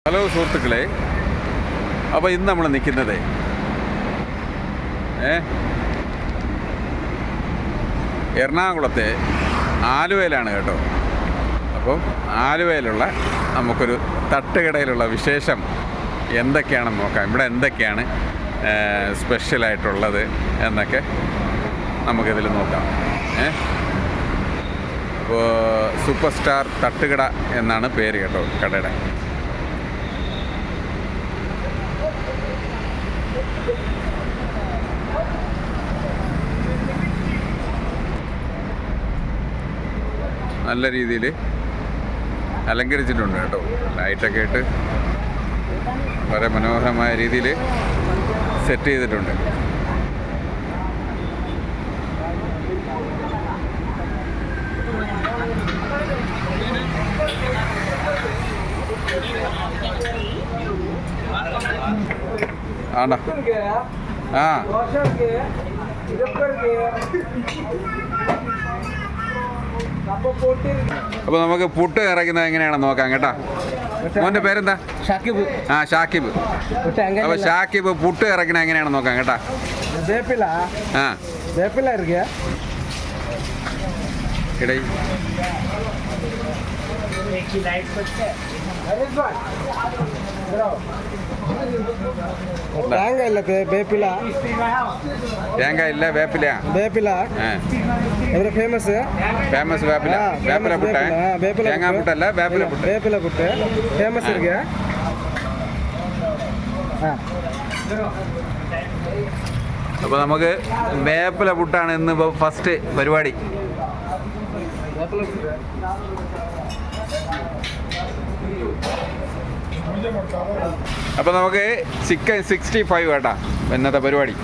Hello സുഹൃത്തുക്കളെ, അപ്പോൾ ഇന്ന് നമ്മൾ നിൽക്കുന്നത് എറണാകുളത്തെ ആലുവയിലാണ് കേട്ടോ. അപ്പം ആലുവയിലുള്ള നമുക്കൊരു തട്ടുകടയിലുള്ള വിശേഷം എന്തൊക്കെയാണെന്ന് നോക്കാം. ഇവിടെ എന്തൊക്കെയാണ് സ്പെഷ്യലായിട്ടുള്ളത് എന്നൊക്കെ നമുക്കിതിൽ നോക്കാം. അപ്പോൾ സൂപ്പർ സ്റ്റാർ തട്ടുകട എന്നാണ് പേര് കേട്ടോ കടയുടെ. നല്ല രീതിയിൽ അലങ്കരിച്ചിട്ടുണ്ട് കേട്ടോ. ലൈറ്റൊക്കെ ഇട്ട് വളരെ മനോഹരമായ രീതിയിൽ സെറ്റ് ചെയ്തിട്ടുണ്ട്. ആണ്ടാ ആ അപ്പോൾ നമുക്ക് പുട്ട് ഇറക്കുന്നത് എങ്ങനെയാണെന്ന് നോക്കാം കേട്ടാ. മോൻ്റെ പേരെന്താ? ഷാക്കിബ്. ആ ഷാക്കിബ്. അപ്പോൾ ഷാക്കിബ് പുട്ട് ഇറക്കുന്നത് എങ്ങനെയാണെന്ന് നോക്കാം കേട്ടാ. ആ ഇടയി തേങ്ങ ഇല്ല, വേപ്പില. തേങ്ങ ഇല്ല, വേപ്പില. വേപ്പില ഫേമസ്. ഫേമസ് വേപ്പില. വേപ്പില പുട്ട്. തേങ്ങ പുട്ടല്ല, വേപ്പില പുട്ട്. വേപ്പില പുട്ട് ഫേമസ് ഇருக்கு. അപ്പോൾ നമുക്ക് വേപ്പില പുട്ടാണ് ഇന്ന് ഫസ്റ്റ് പരിപാടി. അപ്പോൾ നമുക്ക് ചിക്കൻ 65 കേട്ടാ ഇന്നത്തെ പരിപാടി.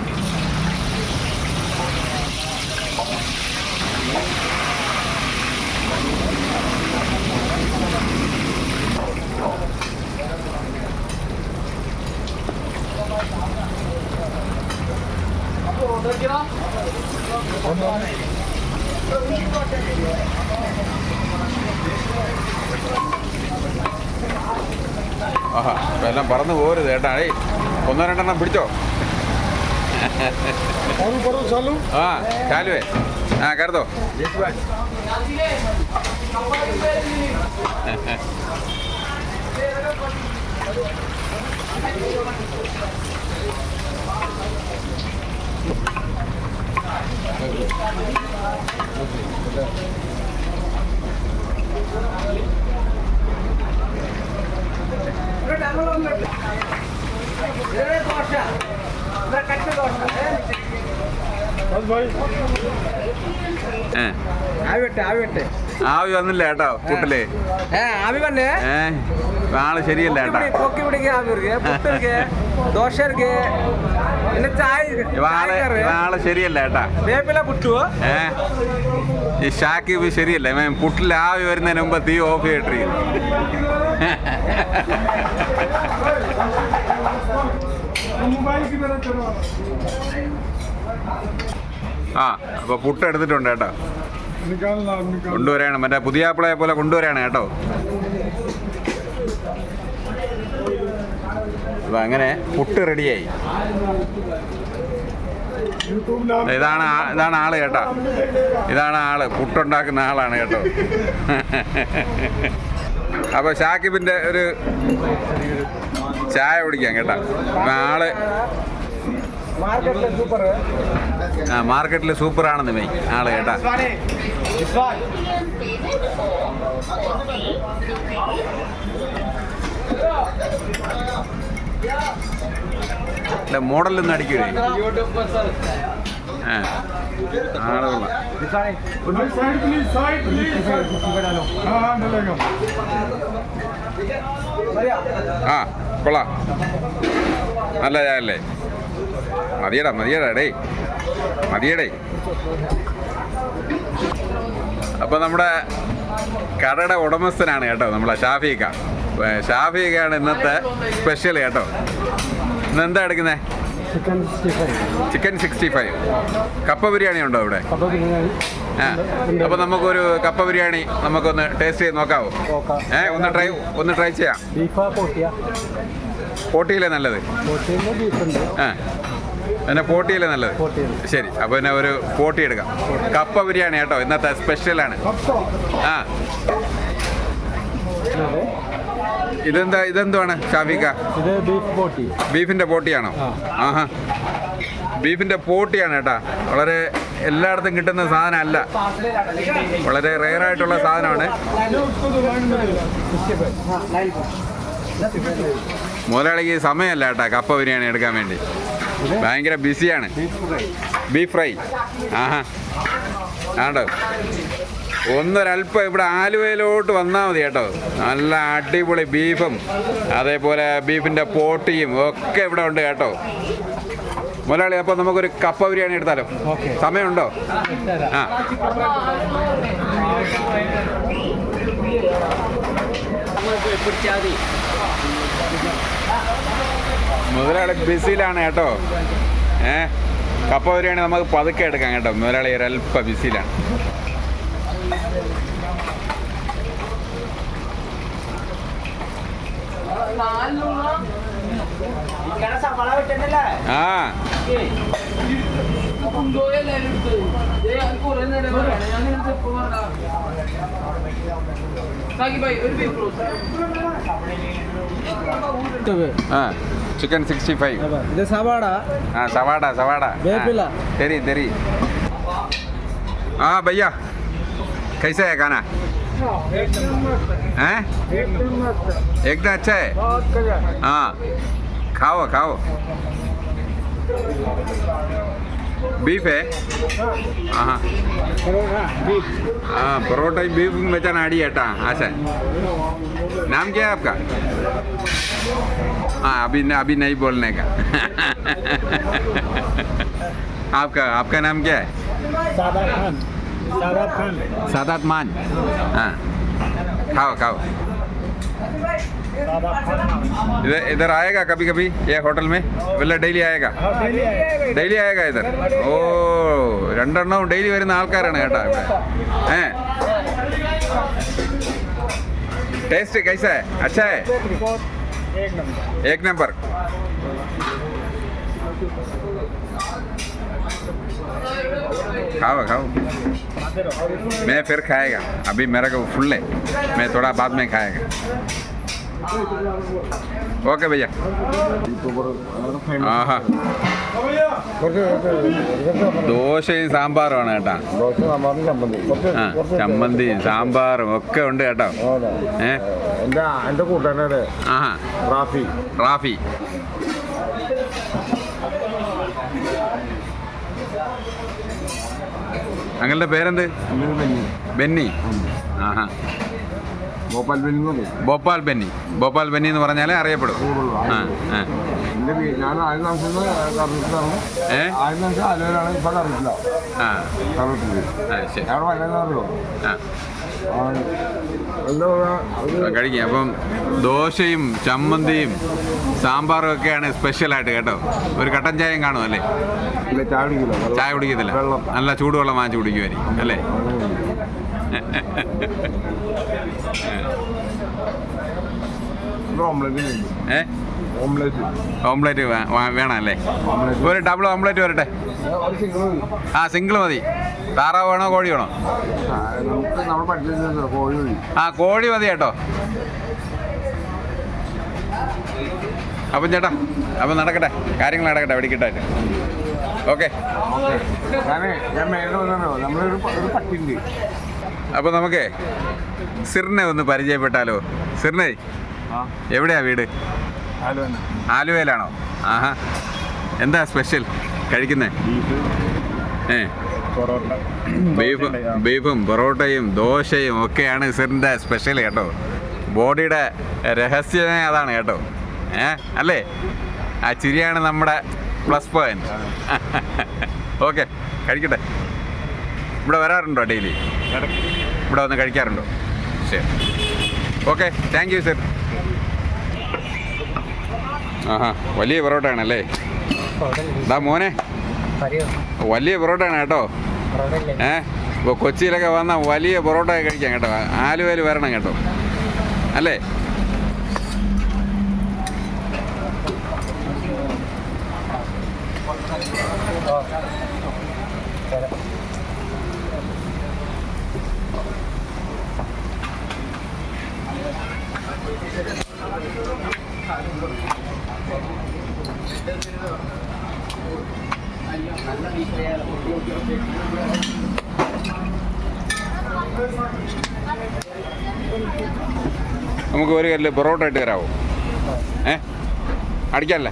ആഹാ, എല്ലാം പറന്നു പോരുത് കേട്ടാ. ഒന്നോ രണ്ടെണ്ണം പിടിച്ചോ. ആ ചാലുവേ, ആ കരുതോ. ആവി വന്നില്ല കേട്ടോ പുട്ടില്. ആള് ശരിയല്ല കേട്ടോ. ആള് ശരിയല്ല കേട്ടാ. ഈ ഷാക്കിബ് ശരിയല്ല. പുട്ടിൽ ആവി വരുന്നതിന് മുമ്പ് തീ ഓഫ് ചെയ്തിട്ടിരിക്കുന്നു. ആ അപ്പോൾ പുട്ട് എടുത്തിട്ടുണ്ട് കേട്ടോ. കൊണ്ടുവരാണ്, മറ്റേ പുതിയാപ്പിളയെ പോലെ കൊണ്ടുവരാണ് കേട്ടോ. അപ്പം അങ്ങനെ പുട്ട് റെഡിയായി. ഇതാണ് ആള് കേട്ടോ. ഇതാണ് ആള്, പുട്ടുണ്ടാക്കുന്ന ആളാണ് കേട്ടോ. അപ്പോൾ ഷാക്കിബിൻ്റെ ഒരു ചായ കുടിക്കാം കേട്ടോ. ആള് മാർക്കറ്റിൽ സൂപ്പറാണെന്ന് മെയ് ആള് കേട്ടാ. അല്ല മോഡലൊന്നും അടിക്കൂലേ. ആളുകള ആ കൊള്ളാം, നല്ല ചായല്ലേ. മതിയടാ ഡേ, മതിയടേ. അപ്പോൾ നമ്മുടെ കടയുടെ ഉടമസ്ഥനാണ് കേട്ടോ നമ്മളെ ഷാഫിക്ക. ഷാഫിക്കാണ് ഇന്നത്തെ സ്പെഷ്യൽ കേട്ടോ. ഇന്ന് എന്താ എടുക്കുന്നത്? ചിക്കൻ 65. കപ്പ ബിരിയാണി ഉണ്ടോ ഇവിടെ? ആ അപ്പോൾ നമുക്കൊരു കപ്പ ബിരിയാണി നമുക്കൊന്ന് ടേസ്റ്റ് ചെയ്ത് നോക്കാവോ? ഒന്ന് ട്രൈ ചെയ്യാം. പോട്ടിയിലെ നല്ലത്? ആ പിന്നെ പോട്ടിയിലെ നല്ലത്. ശരി, അപ്പോൾ പിന്നെ ഒരു പോട്ടി എടുക്കാം. കപ്പ ബിരിയാണി കേട്ടോ, ഇന്നത്തെ സ്പെഷ്യലാണ്. ആ ഇതെന്തുവാണ് ഷാഫിക്ക? ബീഫിൻ്റെ പോട്ടിയാണോ? ആഹാ, ബീഫിൻ്റെ പോട്ടിയാണ് കേട്ടോ. വളരെ എല്ലായിടത്തും കിട്ടുന്ന സാധനമല്ല, വളരെ റെയറായിട്ടുള്ള സാധനമാണ്. മുതലാളിക്ക് സമയമല്ല കേട്ടോ കപ്പ ബിരിയാണി എടുക്കാൻ വേണ്ടി, ഭയങ്കര ബിസിയാണ്. ബീഫ് ഫ്രൈ, ആഹാ ആണ്ടോ. ഒന്നൊരല്പം ഇവിടെ ആലുവയിലോട്ട് വന്നാൽ മതി കേട്ടോ, നല്ല അടിപൊളി ബീഫും അതേപോലെ ബീഫിൻ്റെ പോട്ടിയും ഒക്കെ ഇവിടെ ഉണ്ട് കേട്ടോ. മുതലാളി, അപ്പോൾ നമുക്കൊരു കപ്പ ബിരിയാണി എടുത്താലോ? സമയമുണ്ടോ? ആ മുതലാളി ബിസിയിലാണ് കേട്ടോ. കപ്പ ബിരിയാണി നമുക്ക് പതുക്കെ എടുക്കാം കേട്ടോ. മുതലാളി ഒരല്പം ബിസിയിലാണ്. ആ चिकन 65. ഇത് സവാട. हाँ सवाड़ा वेपिला तेरी हाँ भैया, कैसा है खाना? हैं एकदम अच्छा है. हाँ खाओ. बीफ है? हाँ हाँ, परोठा बीफ में आड़ी है. अच्छा, नाम क्या है आपका? हाँ अभी नहीं बोलने का. आपका नाम क्या है? सादात मान. हाँ खाओ. इधर आएगा कभी ये होटल में? वല്ല ഡെയിലി ആയേगा? ഡെയിലി ആയേगा इधर. ഓ, രണ്ടെണ്ണവും ഡെയിലി വരുന്ന ആൾക്കാരാണ് കേട്ടോ ഇവിടെ. टेस्ट कैसा है? अच्छा है, एक नंबर. खाओ. मैं फिर खाएगा, अभी मेरा को फुल है, मैं थोड़ा बाद में खाएगा. ओके भैया. ആഹാ, ദോശയും സാമ്പാറുമാണ് കേട്ടോ. ആ, ചമ്മന്തിയും സാമ്പാറും ഒക്കെ ഉണ്ട് കേട്ടോ. എൻ്റെ കൂട്ടുകാരനാണ് ആഹാ, റാഫി. അങ്ങളുടെ പേരെന്ത്? ബെന്നി. ആഹാ, ഭോപ്പാൽ ബെന്നി എന്ന് പറഞ്ഞാലേ അറിയപ്പെടും. കഴിക്കാം. അപ്പം ദോശയും ചമ്മന്തിയും സാമ്പാറും ഒക്കെയാണ് സ്പെഷ്യലായിട്ട് കേട്ടോ. ഒരു കട്ടൻ ചായയും കാണും അല്ലേ? ചായ കുടിക്കത്തില്ല, നല്ല ചൂടുവെള്ളം വാങ്ങിച്ച് കുടിക്കുമായിരിക്കും അല്ലേ? ഓംലെറ്റ് വേണം അല്ലേ? ഒരു ഡബിൾ ഓംലെറ്റ് വരട്ടെ. ആ, സിംഗിൾ മതി. താറാവ് വേണോ കോഴി വേണോ? ആ, കോഴി മതി കേട്ടോ. അപ്പം ചേട്ടാ, അപ്പം നടക്കട്ടെ, കാര്യങ്ങൾ നടക്കട്ടെ വെടിക്കിട്ടായിട്ട്. ഓക്കെ. അപ്പോൾ നമുക്ക് സിറിനെ ഒന്ന് പരിചയപ്പെട്ടാലോ? സിറിനെ, എവിടെയാ വീട്? ആലുവയിലാണോ? ആഹാ, എന്താ സ്പെഷ്യൽ കഴിക്കുന്നത്? ബീഫും പൊറോട്ടയും ദോശയും ഒക്കെയാണ് സിറിൻ്റെ സ്പെഷ്യൽ കേട്ടോ. ബോഡിയുടെ രഹസ്യമേ അതാണ് കേട്ടോ. അല്ലേ? ആ ചിരിയാണ് നമ്മുടെ പ്ലസ് പോയിന്റ്. ഓക്കെ, കഴിക്കട്ടെ. ഇവിടെ വരാറുണ്ടോ ഡെയിലി? ഇവിടെ വന്ന് കഴിക്കാറുണ്ടോ? ശരി, ഓക്കെ, താങ്ക് യു സർ. ആഹാ, വലിയ പൊറോട്ടയാണല്ലേ? ഇതാ മോനെ, വലിയ പൊറോട്ടയാണ് കേട്ടോ. ഇപ്പോൾ കൊച്ചിയിലൊക്കെ വന്നാൽ വലിയ പൊറോട്ട കഴിക്കാം കേട്ടോ. ആലുവയിൽ വരണം കേട്ടോ, അല്ലേ? നമുക്ക് ഒരു കല്ല് പൊറോട്ട ഇട്ട് തരാമോ? അടിക്കാനല്ലേ?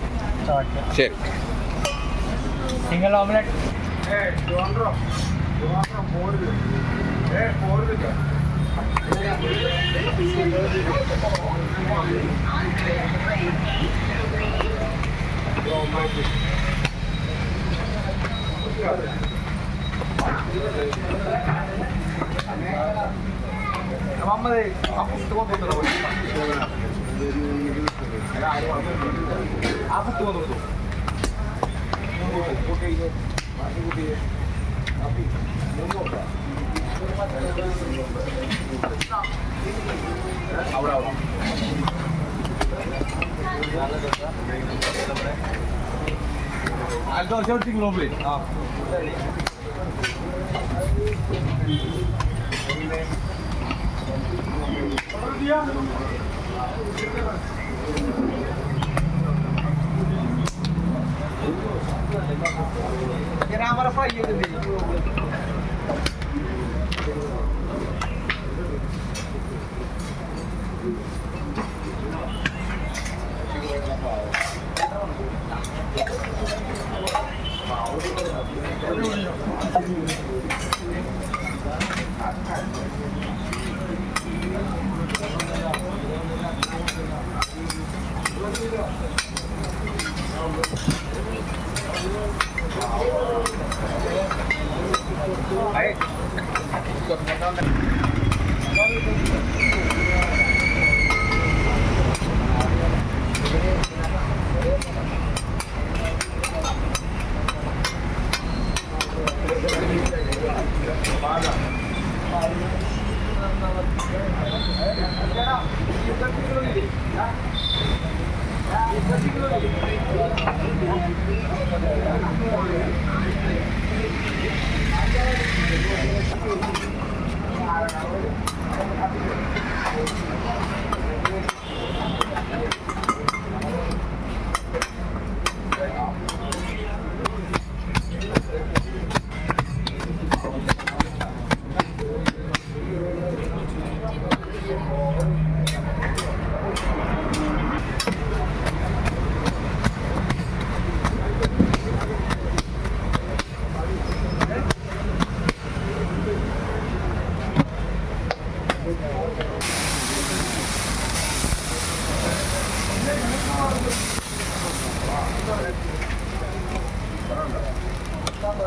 ശരി. Single omelette. हमारा फ्राई ये दे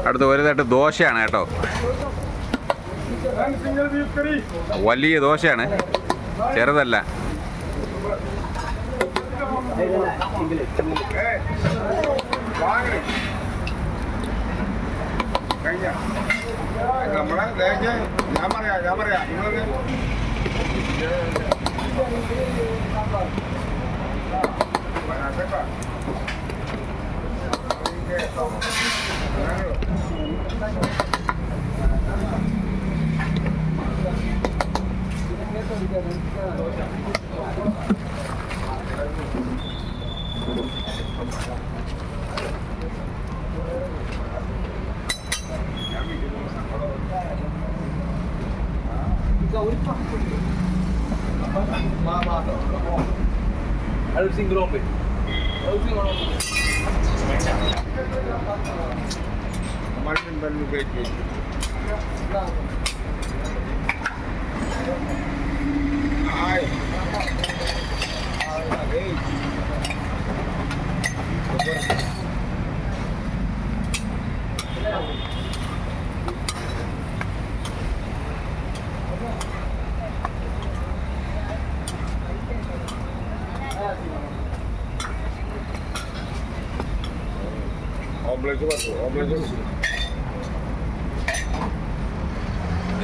അടുത്ത ഒരു തട്ട് ദോശയാണ് കേട്ടോ. വലിയ ദോശയാണ്, ചെറുതല്ല. ഞാൻ പറയാം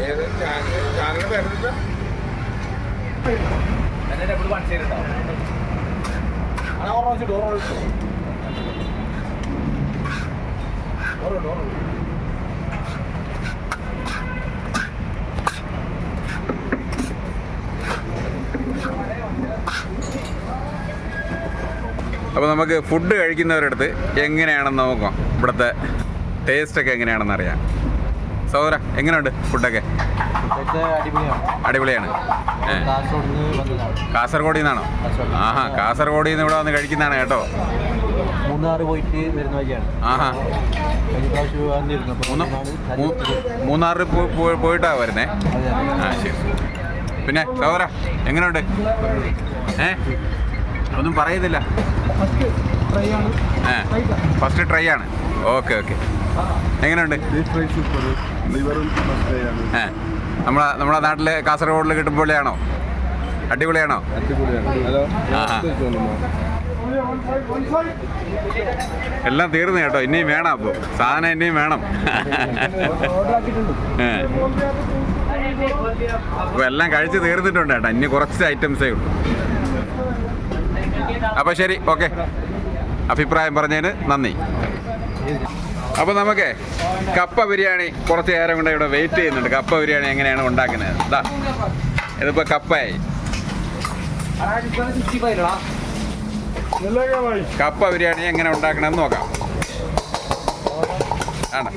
ഏത് ചാനൽ വരുന്നില്ല അപ്പോൾ നമുക്ക് ഫുഡ് കഴിക്കുന്നവരടുത്ത് എങ്ങനെയാണെന്ന് നോക്കാം, ഇവിടുത്തെ ടേസ്റ്റൊക്കെ എങ്ങനെയാണെന്ന് അറിയാം. സഹോദര, എങ്ങനെയുണ്ട് ഫുഡൊക്കെ? അടിപൊളിയാണ്. കാസർഗോഡിൽ നിന്നാണോ? ആഹാ, കാസർഗോഡിൽ നിന്ന് ഇവിടെ വന്ന് കഴിക്കുന്നതാണ് കേട്ടോ. മൂന്നാർ പോയിട്ട് വരുന്ന വഴിയാണ്. ആഹാ, മൂന്നാറിൽ പോയിട്ടാ വരുന്നേ? ആ ശരി. പിന്നെ സഹോദര, എങ്ങനെയുണ്ട്? ഒന്നും പറയുന്നില്ല. ഫസ്റ്റ് ട്രൈ ആണ്. Okay okay. എങ്ങനെയുണ്ട്? നമ്മളെ നാട്ടിലെ കാസർഗോഡിൽ കിട്ടുമ്പോഴാണോ? അടിപൊളിയാണോ? എല്ലാം തീർന്നു കേട്ടോ. ഇനിയും വേണം. അപ്പോൾ സാധനം ഇനിയും വേണം. അപ്പോൾ എല്ലാം കഴിച്ച് തീർന്നിട്ടുണ്ട് കേട്ടോ. ഇനി കുറച്ച് ഐറ്റംസേ ഉള്ളൂ. അപ്പോൾ ശരി, ഓക്കെ. അഭിപ്രായം പറഞ്ഞതിന് നന്ദി. അപ്പോൾ നമുക്ക് കപ്പ ബിരിയാണി കുറച്ച് നേരം കൊണ്ട് ഇവിടെ വെയിറ്റ് ചെയ്യുന്നുണ്ട്. കപ്പ ബിരിയാണി എങ്ങനെയാണ് ഉണ്ടാക്കുന്നത്? ഇതാ, ഇതിപ്പോൾ കപ്പയായി. കപ്പ ബിരിയാണി എങ്ങനെ ഉണ്ടാക്കണമെന്ന് നോക്കാം. ആണ്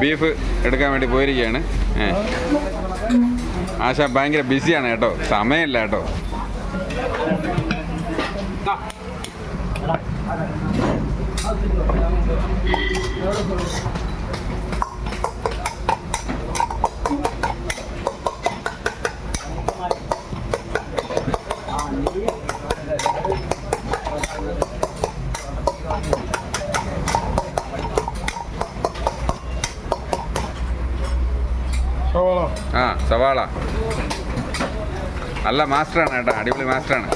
ബീഫ് എടുക്കാൻ വേണ്ടി പോയിരിക്കുകയാണ്. ആശ ഭയങ്കര ബിസിയാണ് കേട്ടോ, സമയമില്ല കേട്ടോ. ആ, സവാള നല്ല മാസ്റ്ററാണ് കേട്ടോ, അടിപൊളി മാസ്റ്ററാണ്.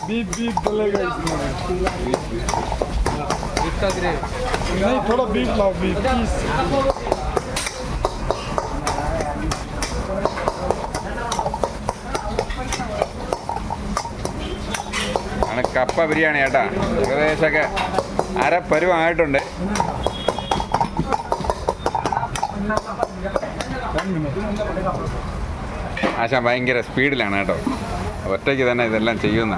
बीफ डलेगा इसमें। नहीं, थोड़ा बीफ लाओ, बीफ पीस। ആണ് കപ്പ ബിരിയാണി കേട്ടാ. ഏകദേശമൊക്കെ അരപ്പരുവായിട്ടുണ്ട്. ആശാൻ ഭയങ്കര സ്പീഡിലാണ് കേട്ടോ, ഒറ്റയ്ക്ക് തന്നെ ഇതെല്ലാം ചെയ്യുന്ന.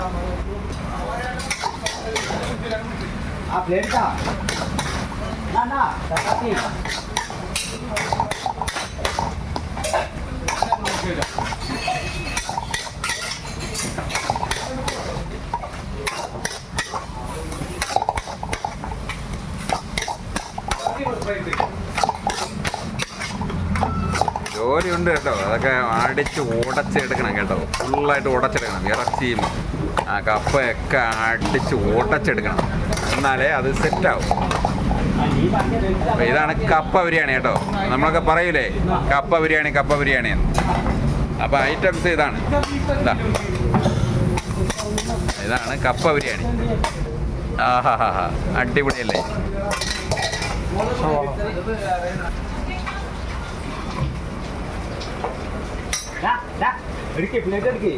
ജോലിയുണ്ട് കേട്ടോ, അതൊക്കെ അടിച്ച് ഉടച്ചെടുക്കണം കേട്ടോ, ഫുള്ളായിട്ട് ഉടച്ചെടുക്കണം. ഇറച്ചിയും കപ്പയൊക്കെ അടിച്ച് ഉടച്ചെടുക്കണം, എന്നാലേ അത് സെറ്റാവും. അപ്പോൾ ഇതാണ് കപ്പ ബിരിയാണി കേട്ടോ. നമ്മളൊക്കെ പറയൂലേ കപ്പ ബിരിയാണി കപ്പ ബിരിയാണി എന്ന്. അപ്പോൾ ഐറ്റംസ് ഇതാണ്. ഇതാണ് കപ്പ ബിരിയാണി. ആഹാ ഹാ ഹാ, അടിപൊളിയല്ലേ? പ്ലേറ്റ് എടുക്കേ.